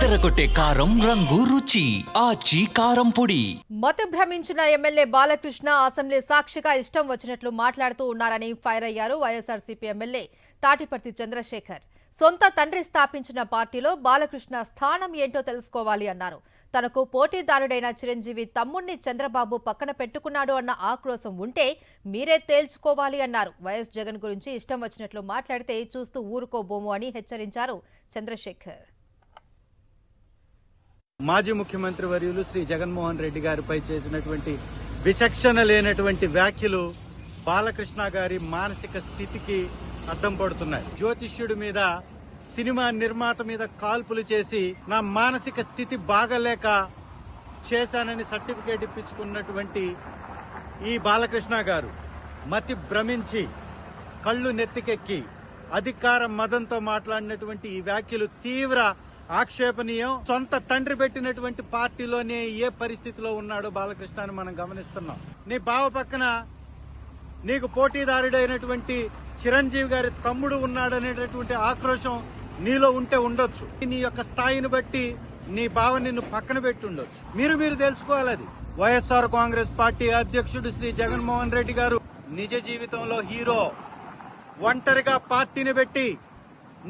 అదరగొట్టే కారం రంగు రుచి ఆచి కారం పొడి. మత భ్రమించిన ఎమ్మెల్యే బాలకృష్ణ అసెంబ్లీ సాక్షిగా ఇష్టం వచ్చినట్లు మాట్లాడుతూ ఉన్నారని ఫైర్ అయ్యారు వైఎస్ఆర్సీపీ ఎమ్మెల్యే తాటిపర్తి చంద్రశేఖర్. సొంత తండ్రి స్థాపించిన పార్టీలో బాలకృష్ణ స్థానం ఏంటో తెలుసుకోవాలి అన్నారు. తనకు పోటీదారుడైన చిరంజీవి తమ్ముణ్ణి చంద్రబాబు పక్కన పెట్టుకున్నాడు అన్న ఆక్రోశం ఉంటే మీరే తేల్చుకోవాలి అన్నారు. వైఎస్ జగన్ గురించి ఇష్టం వచ్చినట్లు మాట్లాడితే చూస్తూ ఊరుకోబోము అని హెచ్చరించారు చంద్రశేఖర్. మాజీ ముఖ్యమంత్రి వర్యులు శ్రీ జగన్మోహన్ రెడ్డి గారిపై చేసినటువంటి విచక్షణ లేనటువంటి వ్యాఖ్యలు బాలకృష్ణ గారి మానసిక స్థితికి అడ్డం పడుతున్నాయి. జ్యోతిష్యుడి మీద, సినిమా నిర్మాత మీద కాల్పులు చేసి నా మానసిక స్థితి బాగలేక చేశానని సర్టిఫికేట్ ఇప్పించుకున్నటువంటి ఈ బాలకృష్ణ గారు మతి భ్రమించి కళ్ళు నెత్తికెక్కి అధికార మదంతో మాట్లాడినటువంటి ఈ వ్యాఖ్యలు తీవ్ర ఆక్షేపణీయం. సొంత తండ్రి పెట్టినటువంటి పార్టీలోనే ఏ పరిస్థితిలో ఉన్నాడో బాలకృష్ణ అని మనం గమనిస్తున్నాం. నీ బావ పక్కన నీకు పోటీదారుడైనటువంటి చిరంజీవి గారి తమ్ముడు ఉన్నాడనేటటువంటి ఆక్రోశం నీలో ఉంటే ఉండొచ్చు. నీ యొక్క స్థాయిని బట్టి నీ బావ నిన్ను పక్కన పెట్టి ఉండొచ్చు. మీరు తెలుసుకోవాలి. అది వైఎస్ఆర్ కాంగ్రెస్ పార్టీ అధ్యక్షుడు శ్రీ జగన్మోహన్ రెడ్డి గారు నిజ జీవితంలో హీరో. ఒంటరిగా పార్టీని పెట్టి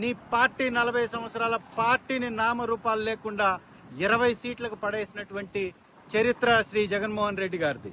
నీ పార్టీ 40 సంవత్సరాల పార్టీని నామరూపాలు లేకుండా 20 సీట్లకు పడేసినటువంటి చరిత్ర శ్రీ జగన్మోహన్ రెడ్డి గారిది.